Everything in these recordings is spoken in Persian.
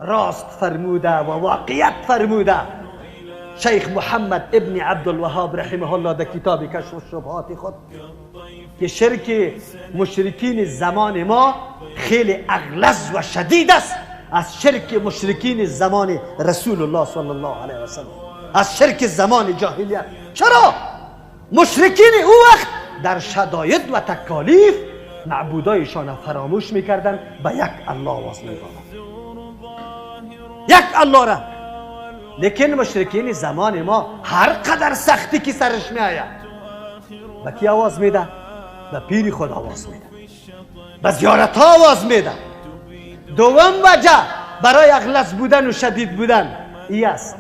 راست فرموده و واقعیت فرموده. شیخ محمد ابن عبدالوهاب رحمه الله در کتاب کشف الشبهات خود که شرک مشرکین زمان ما خیلی اغلظ و شدید است از شرک مشرکین زمان رسول الله صلی الله علیه و سلم، از شرک زمان جاهلیت. چرا؟ مشرکین او وقت در شدائد و تکالیف معبودایشان فراموش میکردن، به یک الله آواز میدادن، یک الله را. لیکن مشرکین زمان ما هر قدر سختی که سرش میآید به کی آواز میده؟ به پیر خود آواز میده، به زیارت ها آواز میده. دوم وجه برای اغلظ بودن و شدید بودن ای است،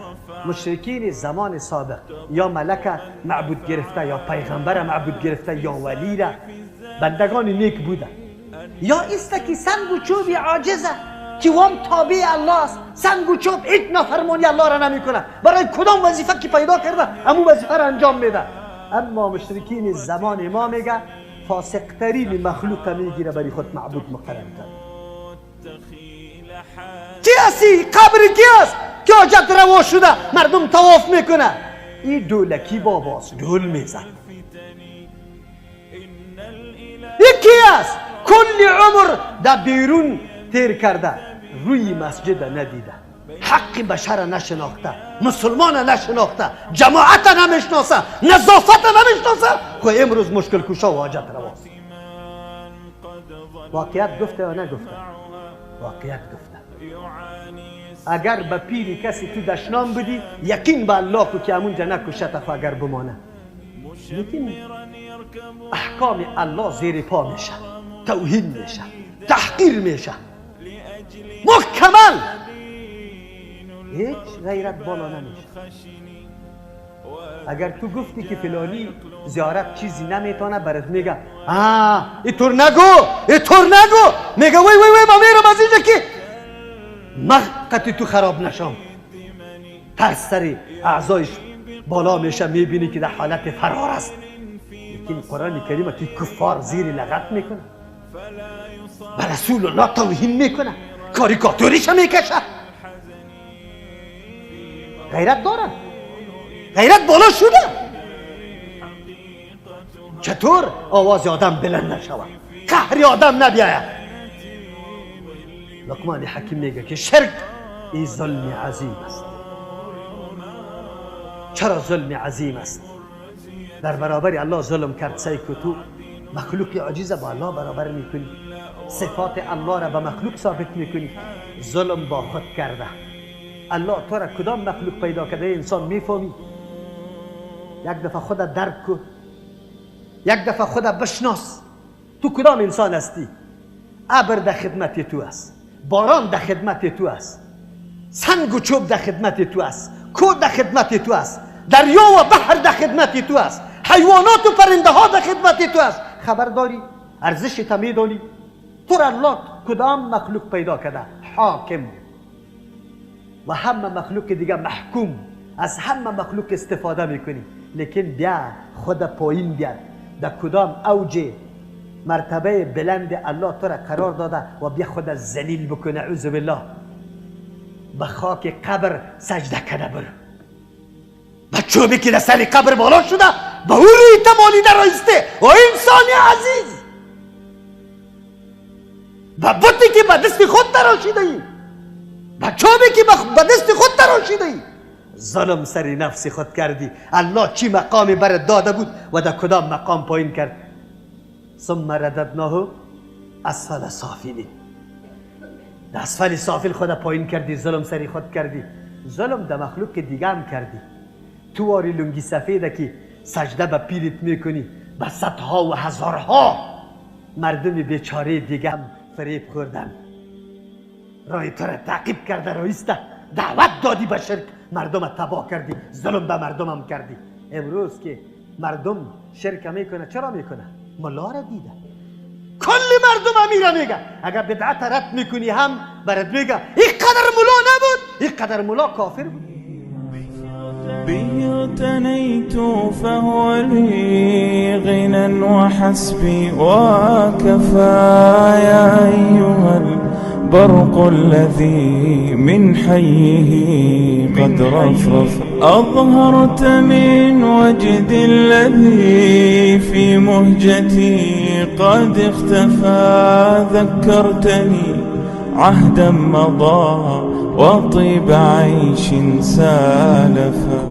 مشرکین زمان سابق یا ملک معبود گرفته یا پیغمبر معبود گرفته یا ولی را بندگان نیک بودن، یا است که سنگ و چوبی عاجزه که وام تابع الله است. سنگ و چوب هیچ نافرمانی الله را نمیکنه، برای کدام وظیفه که پیدا کرده همون وظیفه را انجام میده. اما مشرکین زمان ما میگه فاسق ترین مخلوق میگیره برای خود معبود مقرر کرد. کی هستی؟ قبر کی است که حاجت روا شده مردم طواف میکنه؟ این دولکی باباست، دول میزن. یکی است کل عمر در بیرون تیر کرده، روی مسجد ندیده، حق بشر نشناخته، مسلمان نشناخته، جماعت نمیشناسه، نظافت نمیشناسه، خو امروز مشکل کشا و حاجت رواست. واقعیت گفته یا نگفته؟ واقعیت گفته. اگر به پیری کسی تو دشنام بدی یقین به الله کو که همونجا نکشت خو اگر بمانه. لیکن احکام الله زیر پا میشه، توهین میشه، تحقیر میشه، مکمل هیچ غیرت بالا نمیشه. اگر تو گفتی که فلانی زیارت چیزی نمیتونه برات میگه اینطور نگو، میگه وی ما میرم از اینجا که مقتی تو خراب نشم. ترس سری اعضایش بالا میشه، میبینی که در حالت فرار است. لیکن قرآن کریم که کفار زیر لغت میکنه، به رسول الله توهین میکنه، کاریکاتوریش میکشه. غیرت دارن، غیرت بالا شده. چطور آواز آدم بلند نشود، قهر آدم نبیاید؟ لقمان حکیم میگه که شرک این ظلم عظیم است. چرا ظلم عظیم است؟ در برابر الله ظلم کرد. سعی که تو مخلوق عاجز با الله برابر میکنی، صفات الله را به مخلوق ثابت میکنی، ظلم با خود کرده. الله تو را کدام مخلوق پیدا کرده انسان میفهمی؟ یک دفعه خودت درک کن، یک دفعه خودت بشناس. تو کدام انسان هستی؟ ابر در خدمت تو است، باران در خدمت تو است، سنگ و چوب در خدمت تو است، کوه در خدمت تو است، دریا و بحر در خدمت تو است، حیوانات و پرنده ها در خدمت تو است. خبر داری؟ ارزش تا میدانی؟ تو را الله کدام مخلوق پیدا کرده؟ حاکم. و همه مخلوق دیگه محکوم. از همه مخلوق استفاده میکنی، لیکن بیا خود پایین بیار. در کدام اوج مرتبه بلند الله تو را قرار داده و بیا خود ذلیل بکنه. اعوذ بالله. به خاک قبر سجده کنه برو. به چوبی که در سر قبر بالا شده به او روی تمالی در آیسته و انسانی عزیز، و بطی که به دست خود تراشیده ای، به چوبی که به دست خود تراشیده ای، ظلم سری نفس خود کردی. الله چی مقامی برات داده بود و در کدام مقام پایین کرد؟ ثم رددناه اسفل سافلین. در اسفل سافل خود پایین کردی، ظلم سری خود کردی. ظلم در مخلوق دیگه هم کردی. تو واری لنگی سفیده که سجده به پیرت میکنی، به صدها و هزارها مردم بیچاره دیگه هم فریب خوردن، رای تو را تعقیب کرده، رایسته دعوت دادی به شرک، مردم تباه کردی، ظلم به مردم هم کردی. امروز که مردم شرک میکنه، چرا میکنه؟ ملا را دیده، کل مردم امیره میگه. اگر بدعت رد میکنی هم برات میگه این قدر ملا نبود، این قدر ملا کافر بود. به اغتنيت فهو لي غنى وحسبي وكفى. يا أيها برق الذي من حيه قد رفرف. أظهرت من وجد الذي في مهجتي قد اختفى. ذكرتني عهدا مضى وطيب عيش سالفا.